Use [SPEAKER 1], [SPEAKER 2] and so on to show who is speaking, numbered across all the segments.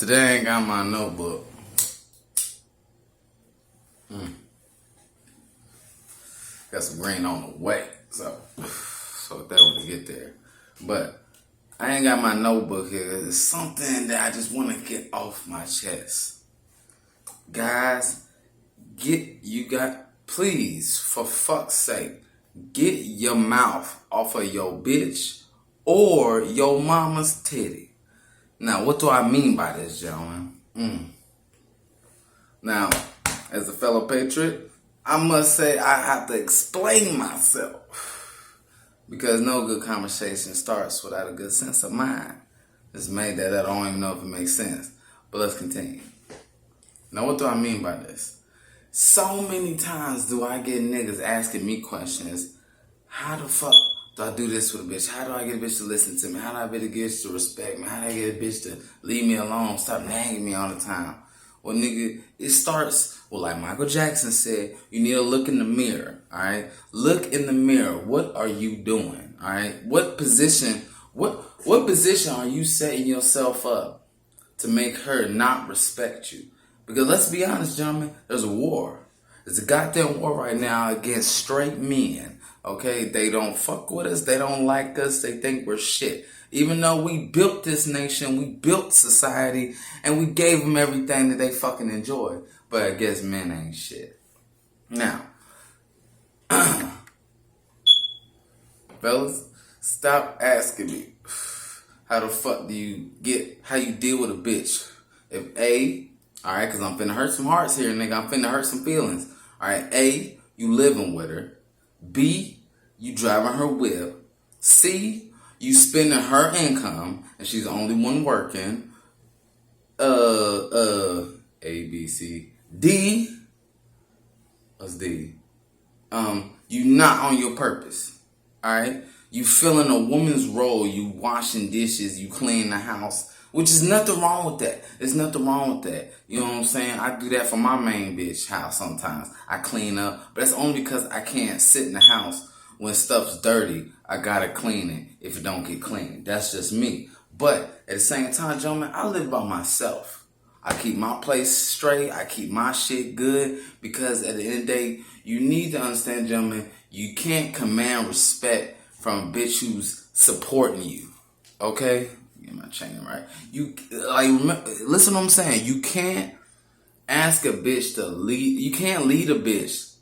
[SPEAKER 1] Today I ain't got my notebook. Got some green on the way. So that would get there. But I ain't got my notebook here. It's something that I just want to get off my chest. Guys, please, for fuck's sake, get your mouth off of your bitch or your mama's titty. Now, what do I mean by this, gentlemen? Now, as a fellow patriot, I must say I have to explain myself. Because no good conversation starts without a good sense of mind. Just made that up. I don't even know if it makes sense. But let's continue. Now, what do I mean by this? So many times do I get niggas asking me questions. How the fuck do I do this with a bitch? How do I get a bitch to listen to me? How do I get a bitch to respect me? How do I get a bitch to leave me alone? Stop nagging me all the time. Well, nigga, it starts, like Michael Jackson said, you need to look in the mirror, all right? Look in the mirror. What are you doing, all right? What position are you setting yourself up to make her not respect you? Because let's be honest, gentlemen, there's a war. There's a goddamn war right now against straight men, okay? They don't fuck with us. They don't like us. They think we're shit. Even though we built this nation, we built society, and we gave them everything that they fucking enjoy. But I guess men ain't shit. Now, fellas, stop asking me how the fuck do you how you deal with a bitch. If A, alright, because I'm finna hurt some hearts here, nigga. I'm finna hurt some feelings. Alright, A, you living with her. B, you driving her whip. C, you spending her income, and she's the only one working. A, B, C. D, what's D? You not on your purpose. Alright? You filling a woman's role, you washing dishes, you clean the house, which is nothing wrong with that. There's nothing wrong with that. You know what I'm saying? I do that for my main bitch house sometimes. I clean up, but that's only because I can't sit in the house when stuff's dirty. I gotta clean it if it don't get clean. That's just me. But at the same time, gentlemen, I live by myself. I keep my place straight. I keep my shit good because at the end of the day, you need to understand, gentlemen, you can't command respect from a bitch who's supporting you. Okay? Get my chain right. Listen to what I'm saying. You can't ask a bitch to lead. You can't lead a bitch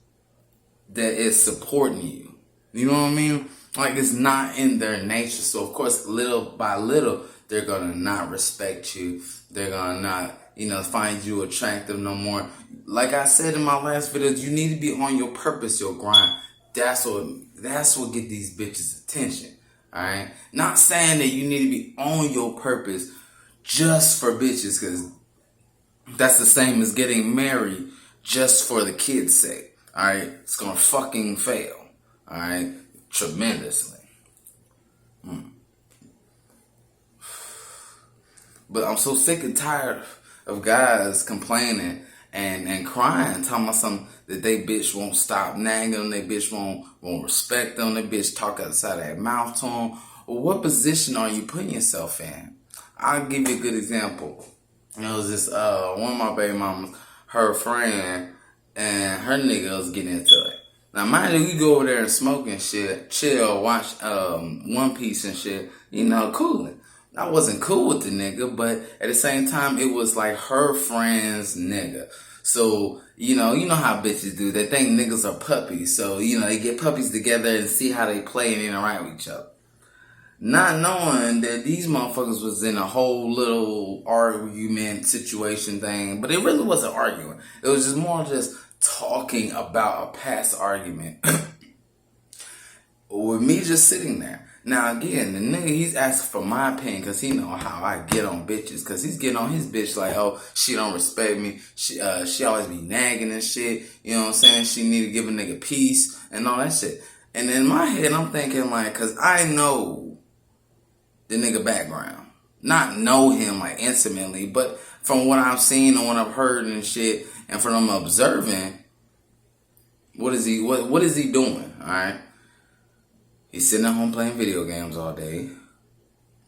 [SPEAKER 1] that is supporting you. You know what I mean? Like, it's not in their nature. So, of course, little by little, they're going to not respect you. They're going to not, find you attractive no more. Like I said in my last video, you need to be on your purpose, your grind. That's what get these bitches' attention. All right? Not saying that you need to be on your purpose just for bitches, because that's the same as getting married just for the kids' sake. All right? It's going to fucking fail. All right? Tremendously. But I'm so sick and tired of guys complaining and crying, talking about something that they bitch won't stop nagging them, they bitch won't respect them, they bitch talk outside their mouth to them. Well, what position are you putting yourself in? I'll give you a good example. It was this one of my baby mamas, her friend, and her nigga was getting into it. Now, mind you, we go over there and smoke and shit, chill, watch One Piece and shit, cooling. I wasn't cool with the nigga, but at the same time, it was like her friend's nigga. So, you know how bitches do. They think niggas are puppies. So, they get puppies together and see how they play and interact with each other. Not knowing that these motherfuckers was in a whole little argument situation thing. But it really wasn't arguing. It was just more just talking about a past argument. With me just sitting there. Now, again, the nigga, he's asking for my opinion because he know how I get on bitches. Because he's getting on his bitch like, oh, she don't respect me. She always be nagging and shit. You know what I'm saying? She need to give a nigga peace and all that shit. And in my head, I'm thinking like, because I know the nigga background. Not know him like intimately, but from what I've seen and what I've heard and shit, and from observing, what is he doing? All right. He's sitting at home playing video games all day,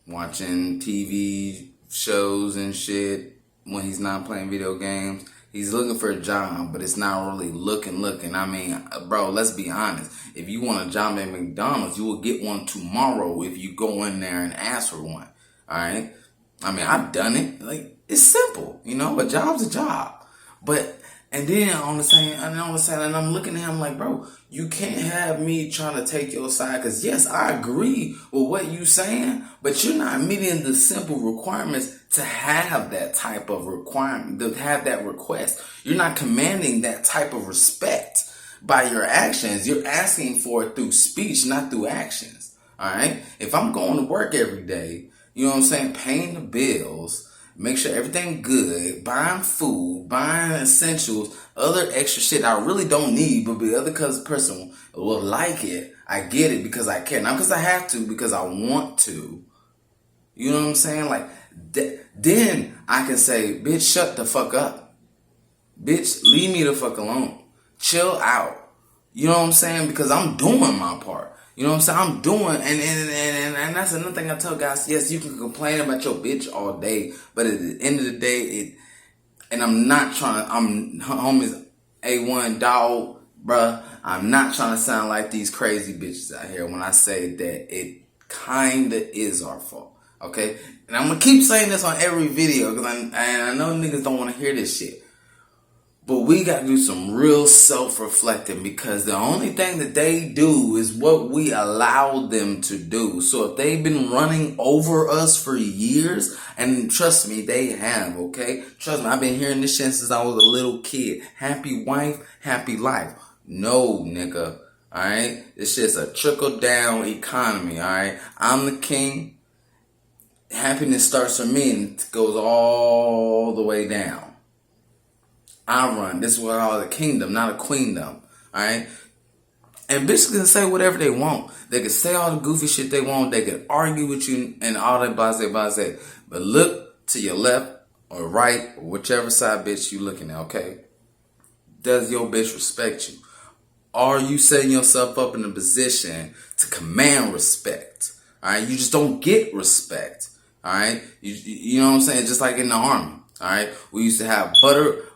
[SPEAKER 1] watching TV shows and shit, when he's not playing video games. He's looking for a job, but it's not really looking. I mean, bro, let's be honest. If you want a job at McDonald's, you will get one tomorrow if you go in there and ask for one. All right? I mean, I've done it. Like, it's simple, you know, a job's a job. But, and then on the same, and I'm looking at him like, bro, you can't have me trying to take your side. Because, yes, I agree with what you saying, but you're not meeting the simple requirements to have that type of requirement, to have that request. You're not commanding that type of respect by your actions. You're asking for it through speech, not through actions. All right? If I'm going to work every day, you know what I'm saying, paying the bills, make sure everything good, buying food, buying essentials, other extra shit I really don't need, but the other person will like it. I get it because I care. Not because I have to, because I want to. You know what I'm saying? Like, then I can say, bitch, shut the fuck up. Bitch, leave me the fuck alone. Chill out. You know what I'm saying? Because I'm doing my part. You know what I'm saying? I'm doing, and that's another thing I tell guys. Yes, you can complain about your bitch all day, but at the end of the day, I'm homies A1 dog, bruh. I'm not trying to sound like these crazy bitches out here when I say that it kinda is our fault, okay? And I'm gonna keep saying this on every video because I know niggas don't want to hear this shit. But we got to do some real self-reflecting because the only thing that they do is what we allow them to do. So if they've been running over us for years, and trust me, they have, okay? Trust me, I've been hearing this shit since I was a little kid. Happy wife, happy life. No, nigga, all right? It's just a trickle-down economy, all right? I'm the king. Happiness starts for me and it goes all the way down. I run. This is what I call a kingdom, not a queendom. Alright? And bitches can say whatever they want. They can say all the goofy shit they want. They can argue with you and all that blase. But look to your left or right or whichever side bitch you looking at, okay? Does your bitch respect you? Are you setting yourself up in a position to command respect? Alright? You just don't get respect. Alright? You know what I'm saying? Just like in the army. Alright? We used to have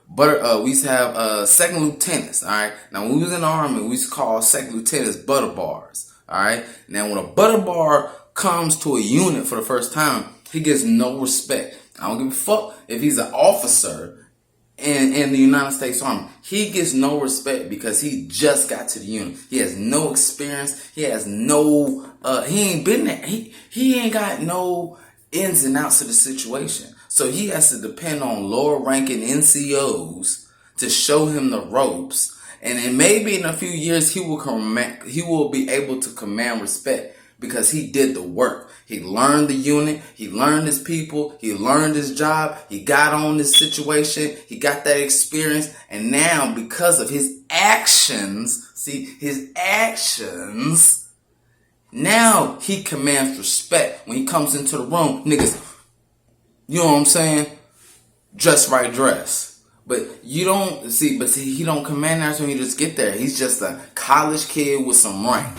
[SPEAKER 1] we used to have second lieutenants, all right? Now, when we was in the army, we used to call second lieutenants butter bars, all right? Now, when a butter bar comes to a unit for the first time, he gets no respect. I don't give a fuck if he's an officer in the United States Army. He gets no respect because he just got to the unit. He has no experience. He has no, he ain't been there. He ain't got no ins and outs of the situation. So he has to depend on lower ranking NCOs to show him the ropes. And then maybe in a few years, he will be able to command respect because he did the work. He learned the unit. He learned his people. He learned his job. He got on this situation. He got that experience. And now because of his actions, now he commands respect. When he comes into the room, niggas, you know what I'm saying? Dress right dress. But you don't see, he don't command that when you just get there. He's just a college kid with some rank.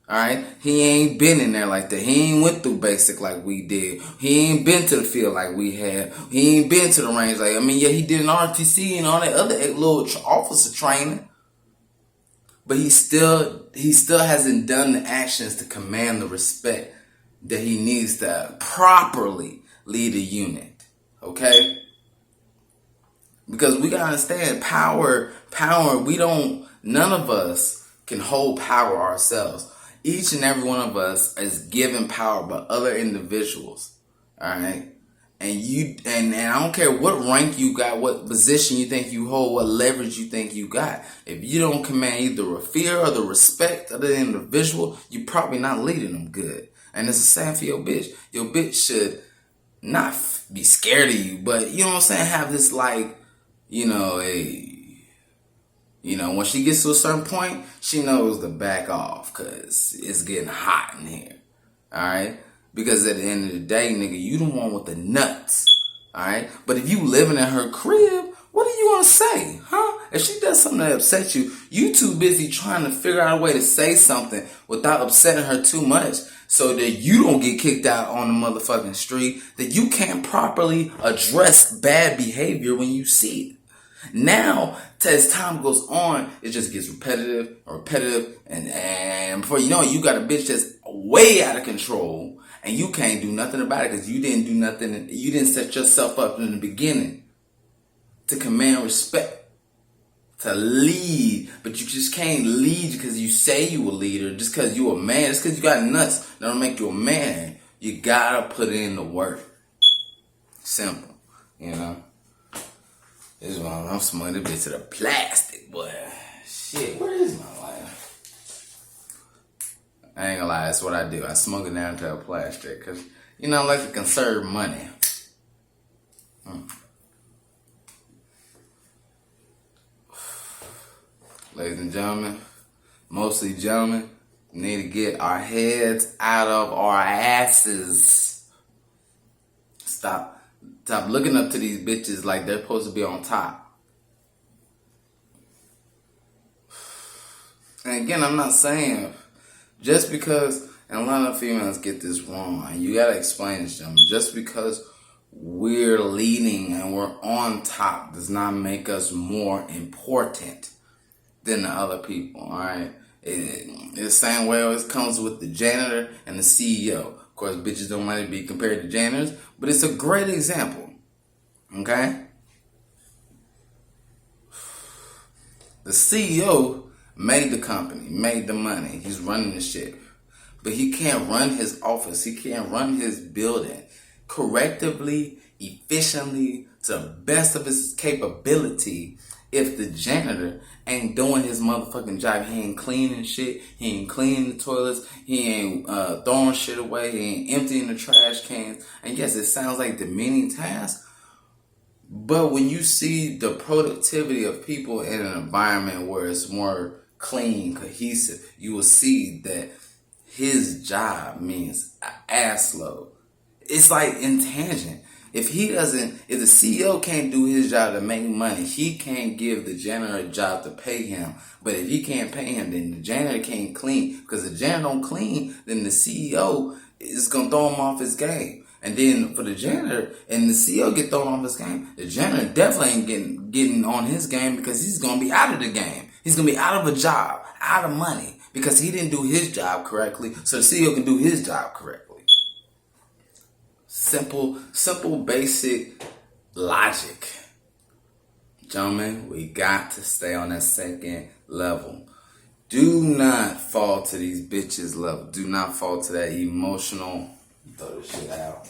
[SPEAKER 1] Alright? He ain't been in there like that. He ain't went through basic like we did. He ain't been to the field like we had. He ain't been to the range like, he did an RTC and all that other little officer training. But he still hasn't done the actions to command the respect that he needs to properly lead a unit, okay? Because we gotta understand power, none of us can hold power ourselves. Each and every one of us is given power by other individuals, alright? And I don't care what rank you got, what position you think you hold, what leverage you think you got. If you don't command either a fear or the respect of the individual, you're probably not leading them good. And it's the same for your bitch. Your bitch should not be scared of you, but you know what I'm saying? Have this when she gets to a certain point, she knows to back off because it's getting hot in here. Alright? Because at the end of the day, nigga, you the one with the nuts. Alright? But if you living in her crib, what are you gonna say? Huh? If she does something that upsets you, you too busy trying to figure out a way to say something without upsetting her too much. so that you don't get kicked out on the motherfucking street, that you can't properly address bad behavior when you see it. Now, as time goes on, it just gets repetitive, and before you know it, you got a bitch that's way out of control, and you can't do nothing about it because you didn't do nothing. You didn't set yourself up in the beginning to command respect, to lead, but you just can't lead because you say you a leader, just because you a man, just because you got nuts, that don't make you a man. You gotta put in the work. Simple, you know. This one, I'm smoking this bitch to the plastic, boy. Shit, where is my lighter? I ain't gonna lie, that's what I do. I smoke it down to a plastic, because, you know, I like to conserve money. Ladies and gentlemen, mostly gentlemen, need to get our heads out of our asses. Stop looking up to these bitches like they're supposed to be on top. And again, I'm not saying just because, and a lot of females get this wrong, and you gotta explain this to them, just because we're leading and we're on top does not make us more important than the other people, alright? It's the same way it comes with the janitor and the CEO. Of course, bitches don't want to be compared to janitors, but it's a great example, okay? The CEO made the company, made the money. He's running the ship. But he can't run his office. He can't run his building correctly, efficiently, to the best of his capability if the janitor ain't doing his motherfucking job. He ain't cleaning shit. He ain't cleaning the toilets. He ain't throwing shit away. He ain't emptying the trash cans. And yes, it sounds like demeaning task, but when you see the productivity of people in an environment where it's more clean, cohesive, you will see that his job means ass load. It's like intangent. If the CEO can't do his job to make money, he can't give the janitor a job to pay him. But if he can't pay him, then the janitor can't clean. Because if the janitor don't clean, then the CEO is going to throw him off his game. And then for the janitor and the CEO get thrown off his game, the janitor definitely ain't getting on his game, because he's going to be out of the game. He's going to be out of a job, out of money, because he didn't do his job correctly, so the CEO can do his job correctly. Simple, basic logic. Gentlemen, we got to stay on that second level. Do not fall to these bitches' level. Do not fall to that emotional, throw this shit out.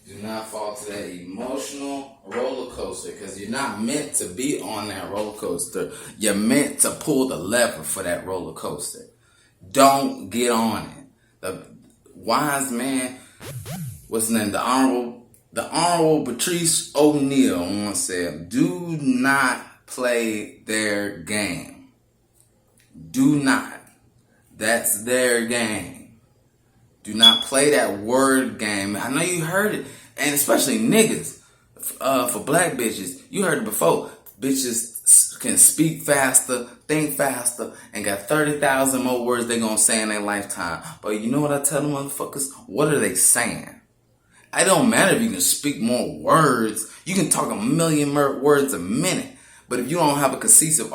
[SPEAKER 1] Do not fall to that emotional roller coaster, because you're not meant to be on that roller coaster. You're meant to pull the lever for that roller coaster. Don't get on it. The wise man, what's his name? The Honorable Patrice O'Neal once said, do not play their game. Do not. That's their game. Do not play that word game. I know you heard it, and especially niggas. For black bitches, you heard it before. Bitches can speak faster, think faster, and got 30,000 more words they gonna say in their lifetime. But you know what I tell them motherfuckers? What are they saying? It don't matter if you can speak more words. You can talk a million words a minute. But if you don't have a cohesive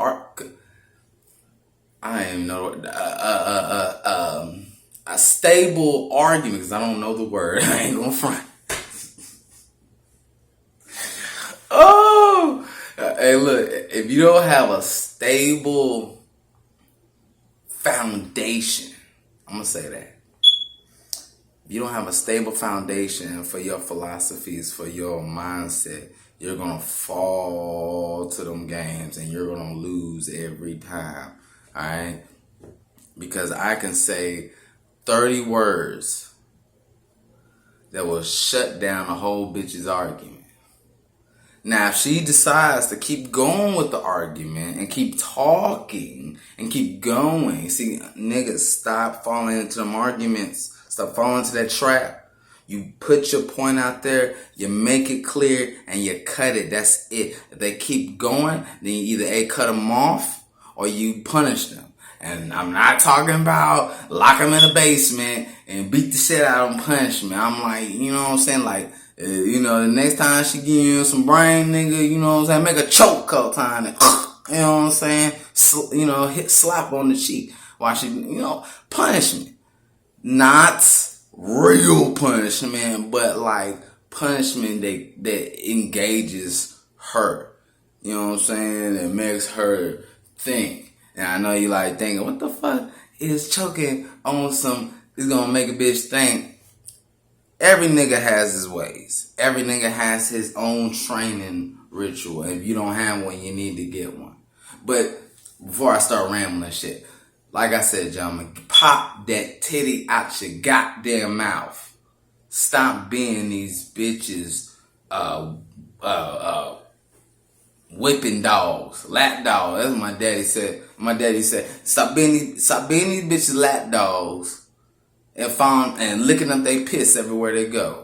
[SPEAKER 1] a stable argument, because I don't know the word. I ain't gonna front. Hey, look, if you don't have a stable foundation, I'm gonna say that. If you don't have a stable foundation for your philosophies, for your mindset, you're gonna fall to them games and you're gonna lose every time. Alright? Because I can say 30 words that will shut down a whole bitch's argument. Now, if she decides to keep going with the argument and keep talking and keep going, see, niggas, stop falling into them arguments. Stop falling into that trap. You put your point out there, you make it clear, and you cut it. That's it. If they keep going, then you either cut them off or you punish them. And I'm not talking about lock him in the basement and beat the shit out of him, punishment. I'm like, you know what I'm saying? Like, the next time she give you some brain, nigga, you know what I'm saying? Make a choke couple time and, you know what I'm saying? Hit slap on the cheek while she, punishment. Not real punishment, but like punishment that engages her. You know what I'm saying? That makes her think. And I know you like thinking, what the fuck is choking on some, is gonna make a bitch think. Every nigga has his ways. Every nigga has his own training ritual. If you don't have one, you need to get one. But before I start rambling shit, like I said, gentlemen, pop that titty out your goddamn mouth. Stop being these bitches, whipping dogs, lap dogs. That's what my daddy said. My daddy said, stop being these bitches lap dogs and licking up they piss everywhere they go.